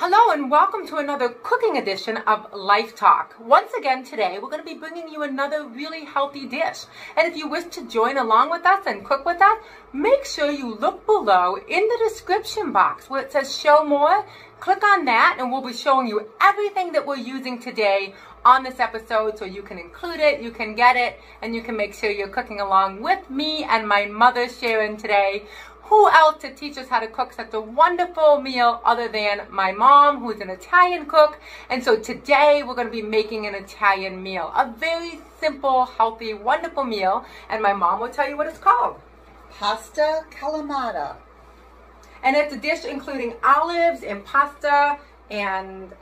Hello and welcome to another cooking edition of Life Talk. Once again today we're going to be bringing you another really healthy dish. And if you wish to join along with us and cook with us, make sure you look below in the description box where it says show more. Click on that and we'll be showing you everything that we're using today on this episode so you can include it, you can get it, and you can make sure you're cooking along with me and my mother Sharon today. Who else to teach us how to cook such a wonderful meal other than my mom, who's an Italian cook? And so today we're going to be making an Italian meal. A very simple, healthy, wonderful meal. And my mom will tell you what it's called. Pasta Kalamata. And it's a dish including olives and pasta and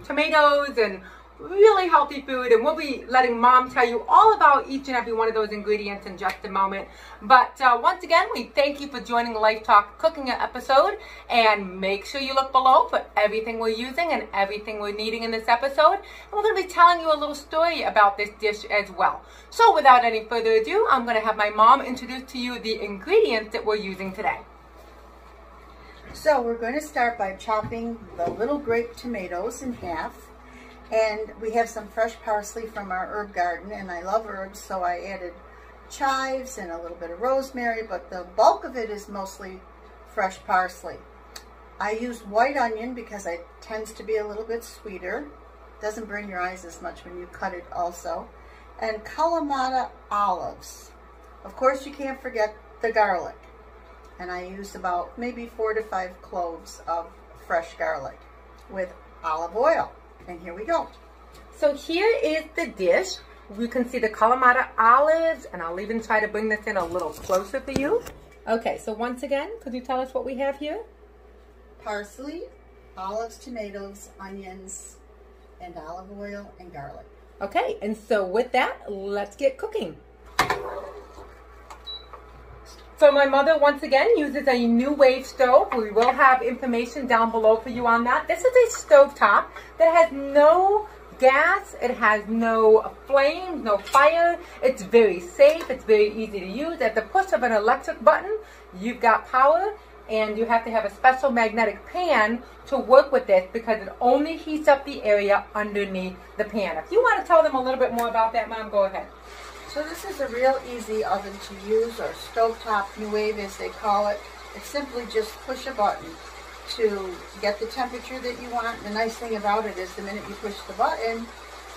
tomatoes and really healthy food, and we'll be letting Mom tell you all about each and every one of those ingredients in just a moment. But once again, we thank you for joining the Life Talk cooking episode, and make sure you look below for everything we're using and everything we're needing in this episode. And we're going to be telling you a little story about this dish as well. So without any further ado, I'm going to have my mom introduce to you the ingredients that we're using today. So we're going to start by chopping the little grape tomatoes in half. And we have some fresh parsley from our herb garden, and I love herbs, so I added chives and a little bit of rosemary, but the bulk of it is mostly fresh parsley. I used white onion because it tends to be a little bit sweeter. Doesn't burn your eyes as much when you cut it also. And Kalamata Olives. Of course, you can't forget the garlic. And I used about maybe 4 to 5 cloves of fresh garlic with olive oil. And here we go. So here is the dish. You can see the Kalamata olives, and I'll even try to bring this in a little closer for you. Okay, so once again, could you tell us what we have here? Parsley, olives, tomatoes, onions, and olive oil and garlic. Okay, and so with that, let's get cooking. So my mother, once again, uses a new wave stove. We will have information down below for you on that. This is a stovetop that has no gas. It has no flames, no fire. It's very safe. It's very easy to use. At the push of an electric button, you've got power, and you have to have a special magnetic pan to work with this because it only heats up the area underneath the pan. If you want to tell them a little bit more about that, Mom, go ahead. So this is a real easy oven to use, or stovetop, new wave as they call it. It's simply just push a button to get the temperature that you want. The nice thing about it is the minute you push the button,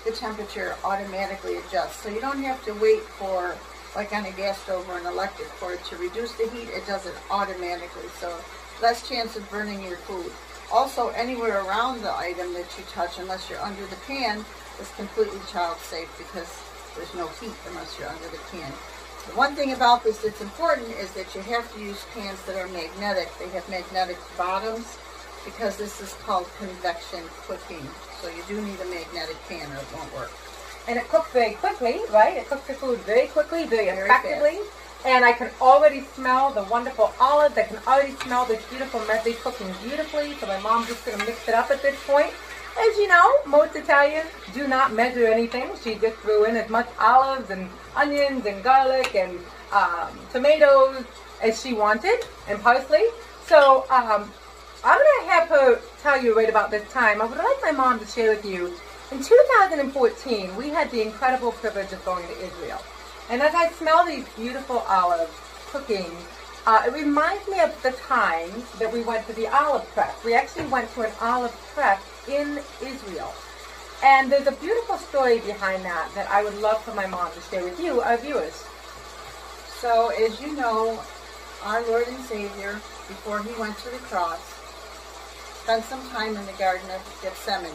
the temperature automatically adjusts. So you don't have to wait for, like on a gas stove or an electric, for it to reduce the heat. It does it automatically, so less chance of burning your food. Also, anywhere around the item that you touch, unless you're under the pan, is completely child safe because there's no heat unless you're under the pan. The one thing about this that's important is that you have to use pans that are magnetic. They have magnetic bottoms because this is called convection cooking. So you do need a magnetic pan or it won't work. And it cooks very quickly, right? It cooks the food very quickly, very effectively. Fast. And I can already smell the wonderful olives. I can already smell this beautiful mezze cooking beautifully. So my mom's just going to mix it up at this point. As you know, most Italians do not measure anything. She just threw in as much olives and onions and garlic and tomatoes as she wanted, and parsley. So I'm going to have her tell you right about this time. I would like my mom to share with you, in 2014, we had the incredible privilege of going to Israel. And as I smell these beautiful olives cooking, it reminds me of the time that we went to the olive press. We actually went to an olive press in Israel. And there's a beautiful story behind that that I would love for my mom to share with you, our viewers. So, as you know, our Lord and Savior, before he went to the cross, spent some time in the Garden of Gethsemane.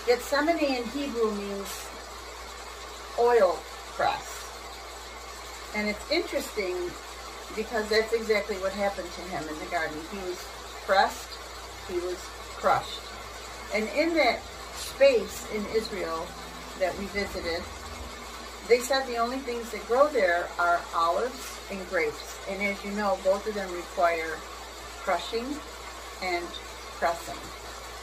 Gethsemane in Hebrew means oil press. And it's interesting because that's exactly what happened to him in the garden. He was pressed, he was crushed. And in that space in Israel that we visited, they said the only things that grow there are olives and grapes. And as you know, both of them require crushing and pressing.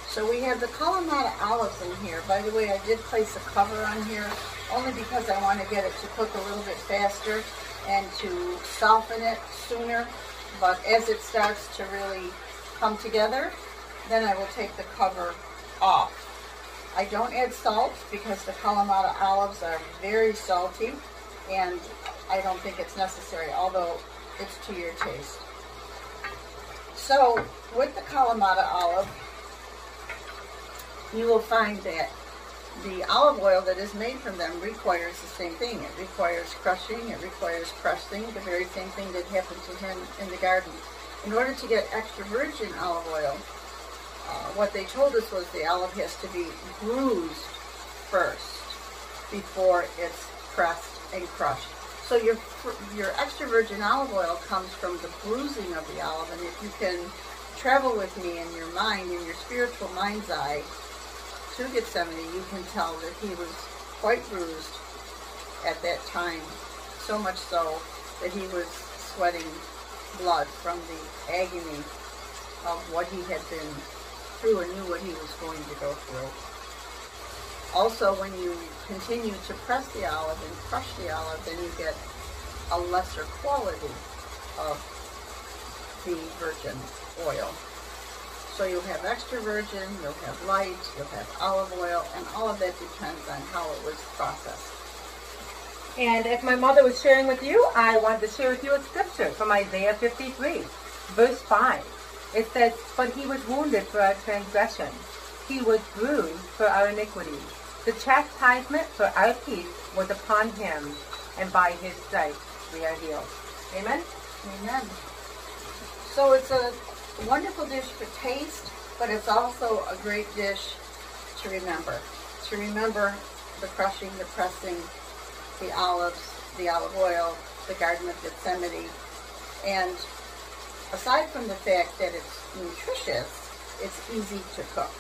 So we have the Kalamata olives in here. By the way, I did place a cover on here only because I want to get it to cook a little bit faster and to soften it sooner. But as it starts to really come together, then I will take the cover off. I don't add salt because the Kalamata olives are very salty, and I don't think it's necessary, although it's to your taste. So with the Kalamata olive, you will find that the olive oil that is made from them requires the same thing. It requires crushing, it requires pressing, the very same thing that happened to him in the garden. In order to get extra virgin olive oil, what they told us was the olive has to be bruised first before it's pressed and crushed. So your extra virgin olive oil comes from the bruising of the olive, and if you can travel with me in your mind, in your spiritual mind's eye, to Gethsemane, you can tell that he was quite bruised at that time, so much so that he was sweating blood from the agony of what he had been through and knew what he was going to go through. Also, when you continue to press the olive and crush the olive, then you get a lesser quality of the virgin oil. So you'll have extra virgin, you'll have light, you'll have olive oil, and all of that depends on how it was processed. And as my mother was sharing with you, I wanted to share with you a scripture from Isaiah 53, verse 5. It says, "But he was wounded for our transgression, he was bruised for our iniquity. The chastisement for our peace was upon him, and by his stripes we are healed." Amen? Amen. So it's a wonderful dish for taste, but it's also a great dish to remember. To remember the crushing, the pressing, the olives, the olive oil, the Garden of Gethsemane. And aside from the fact that it's nutritious, it's easy to cook.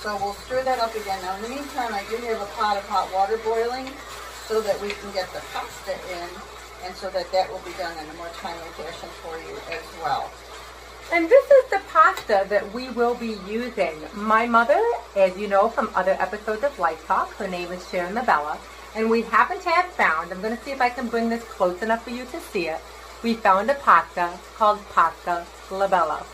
So we'll stir that up again. Now in the meantime, I do have a pot of hot water boiling so that we can get the pasta in, and so that that will be done in a more timely fashion for you as well. And this is the pasta that we will be using. My mother, as you know from other episodes of Life Talk, her name is LaBella, and we happen to have found, I'm going to see if I can bring this close enough for you to see it, we found a pasta called Pasta LaBella.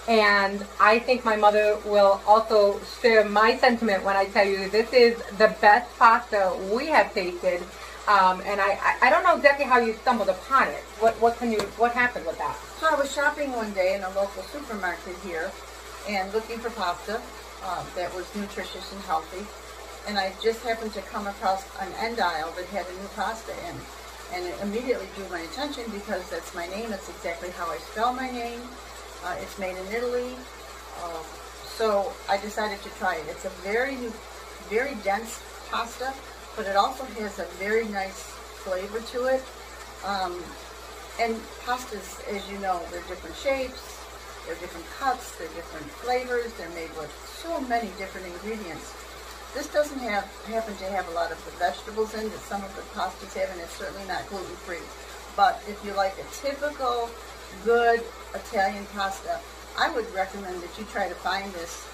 And I think my mother will also share my sentiment when I tell you this is the best pasta we have tasted. And I don't know exactly how you stumbled upon it. What happened with that? So I was shopping one day in a local supermarket here and looking for pasta that was nutritious and healthy. And I just happened to come across an end aisle that had a new pasta in. And it immediately drew my attention because that's my name. It's exactly how I spell my name. It's made in Italy. So I decided to try it. It's a very dense pasta, but it also has a very nice flavor to it. And pastas, as you know, they're different shapes, they're different cuts, they're different flavors, they're made with so many different ingredients. This doesn't happen to have a lot of the vegetables in that some of the pastas have, and it's certainly not gluten-free. But if you like a typical, good Italian pasta, I would recommend that you try to find this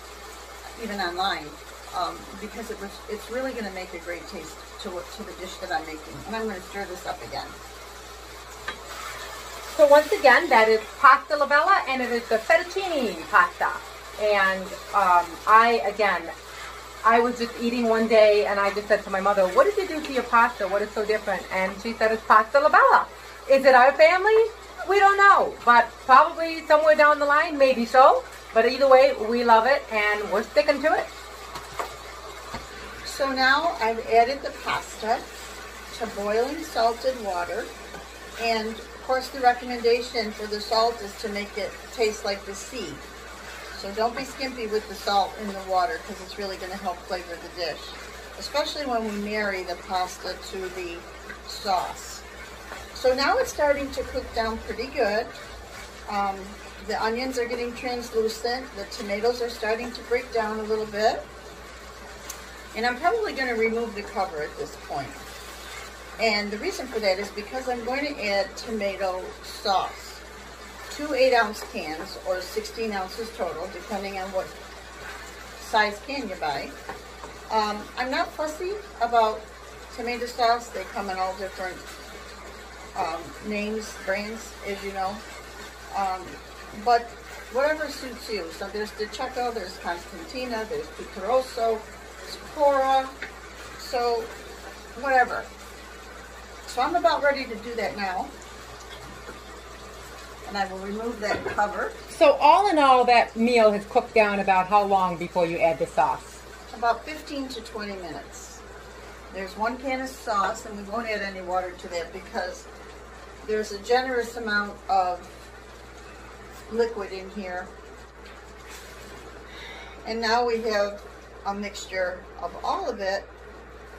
even online, because it's really going to make a great taste to the dish that I'm making. And I'm going to stir this up again. So once again, that is Pasta LaBella, and it is the fettuccine pasta. And I was just eating one day, and I just said to my mother, "What did you do to your pasta? What is so different?" And she said, "It's Pasta LaBella." Is it our family? We don't know, but probably somewhere down the line, maybe so. But either way, we love it, and we're sticking to it. So now I've added the pasta to boiling salted water, and of course the recommendation for the salt is to make it taste like the sea. So don't be skimpy with the salt in the water, because it's really going to help flavor the dish, especially when we marry the pasta to the sauce. So now it's starting to cook down pretty good. The onions are getting translucent. The tomatoes are starting to break down a little bit. And I'm probably going to remove the cover at this point. And the reason for that is because I'm going to add tomato sauce. 2 8-ounce cans, or 16 ounces total, depending on what size can you buy. I'm not fussy about tomato sauce. They come in all different names, brands, as you know. But whatever suits you. So there's the Checo, there's Constantina, there's Picarosso, Cora, so whatever. So I'm about ready to do that now. And I will remove that cover. So all in all, that meal has cooked down about how long before you add the sauce? About 15 to 20 minutes. There's 1 can of sauce, and we won't add any water to that because there's a generous amount of liquid in here. And now we have a mixture of all of it,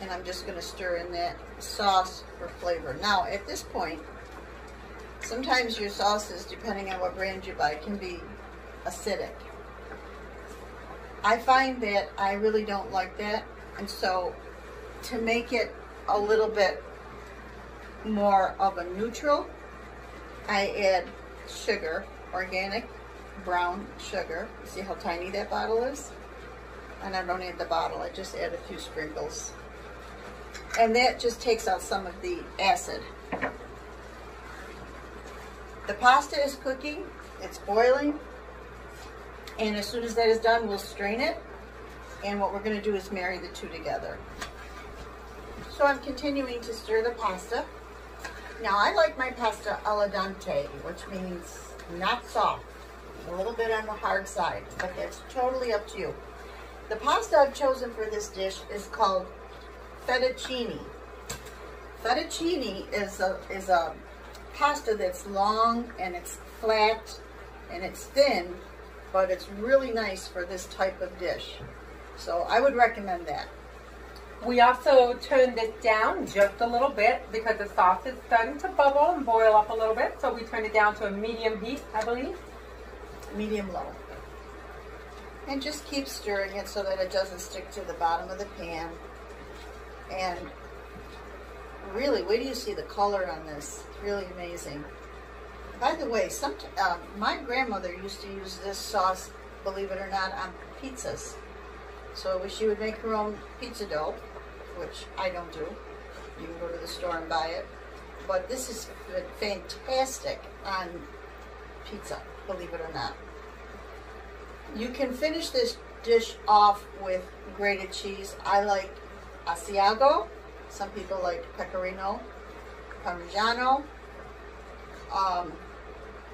and I'm just going to stir in that sauce for flavor. Now, at this point, sometimes your sauces, depending on what brand you buy, can be acidic. I find that I really don't like that, and so to make it a little bit more of a neutral, I add sugar, organic brown sugar. See how tiny that bottle is? And I don't add the bottle, I just add a few sprinkles. And that just takes out some of the acid. The pasta is cooking, it's boiling, and as soon as that is done, we'll strain it. And what we're going to do is marry the two together. So I'm continuing to stir the pasta. Now I like my pasta al dente, which means not soft, a little bit on the hard side, but that's totally up to you. The pasta I've chosen for this dish is called Fettuccine. Fettuccine is a pasta that's long and it's flat and it's thin, but it's really nice for this type of dish. So I would recommend that. We also turned it down just a little bit because the sauce is starting to bubble and boil up a little bit. So we turned it down to a medium heat, I believe. Medium low. And just keep stirring it so that it doesn't stick to the bottom of the pan. And really, wait till you see the color on this. It's really amazing. By the way, my grandmother used to use this sauce, believe it or not, on pizzas. So she would make her own pizza dough, which I don't do. You can go to the store and buy it. But this is fantastic on pizza, believe it or not. You can finish this dish off with grated cheese. I like Asiago. Some people like Pecorino, Parmesano.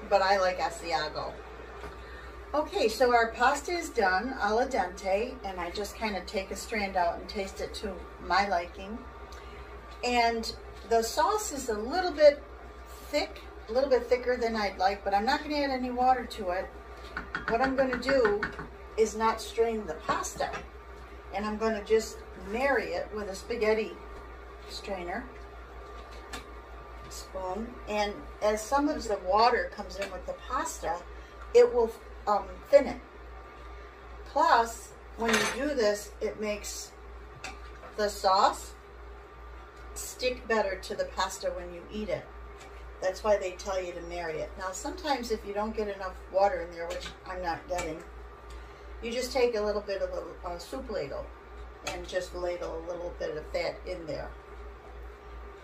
But I like Asiago. Okay, so our pasta is done al dente, and I just kind of take a strand out and taste it to my liking. And the sauce is a little bit thick, a little bit thicker than I'd like, but I'm not going to add any water to it. What I'm going to do is not strain the pasta, and I'm going to just marry it with a spaghetti strainer spoon. And as some of the water comes in with the pasta, it will thin it. Plus, when you do this, it makes the sauce stick better to the pasta when you eat it. That's why they tell you to marry it. Now, sometimes if you don't get enough water in there, which I'm not getting, you just take a little bit of a soup ladle and just ladle a little bit of that in there.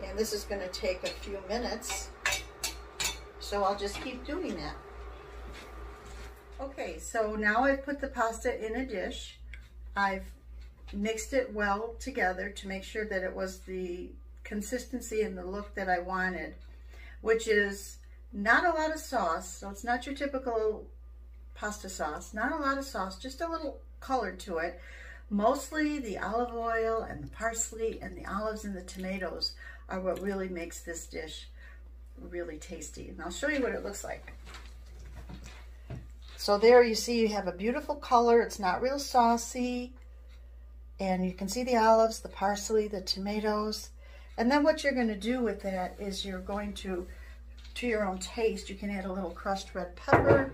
And this is going to take a few minutes, so I'll just keep doing that. Okay, so now I've put the pasta in a dish. I've mixed it well together to make sure that it was the consistency and the look that I wanted, which is not a lot of sauce, so it's not your typical pasta sauce. Not a lot of sauce, just a little color to it. Mostly the olive oil and the parsley and the olives and the tomatoes are what really makes this dish really tasty. And I'll show you what it looks like. So there you see you have a beautiful color. It's not real saucy. And you can see the olives, the parsley, the tomatoes. And then what you're going to do with that is you're going to your own taste, you can add a little crushed red pepper.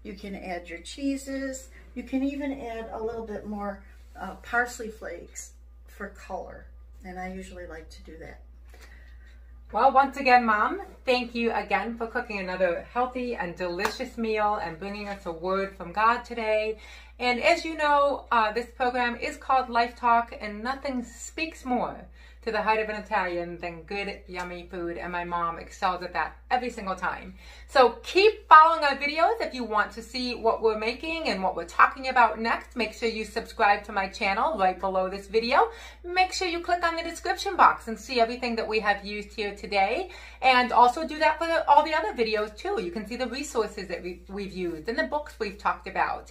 You can add your cheeses. You can even add a little bit more parsley flakes for color. And I usually like to do that. Well, once again, Mom, thank you again for cooking another healthy and delicious meal and bringing us a word from God today. And as you know, this program is called Life Talk, and nothing speaks more to the heart of an Italian than good, yummy food, and my mom excels at that every single time. So keep following our videos if you want to see what we're making and what we're talking about next. Make sure you subscribe to my channel right below this video. Make sure you click on the description box and see everything that we have used here today. And also do that for all the other videos too. You can see the resources that we've used and the books we've talked about.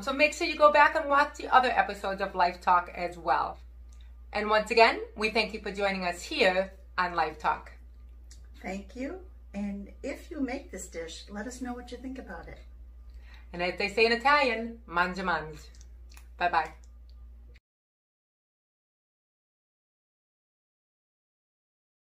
So make sure you go back and watch the other episodes of Life Talk as well. And once again, we thank you for joining us here on Life Talk. Thank you. And if you make this dish, let us know what you think about it. And as they say in Italian, mangia mangia. Bye-bye.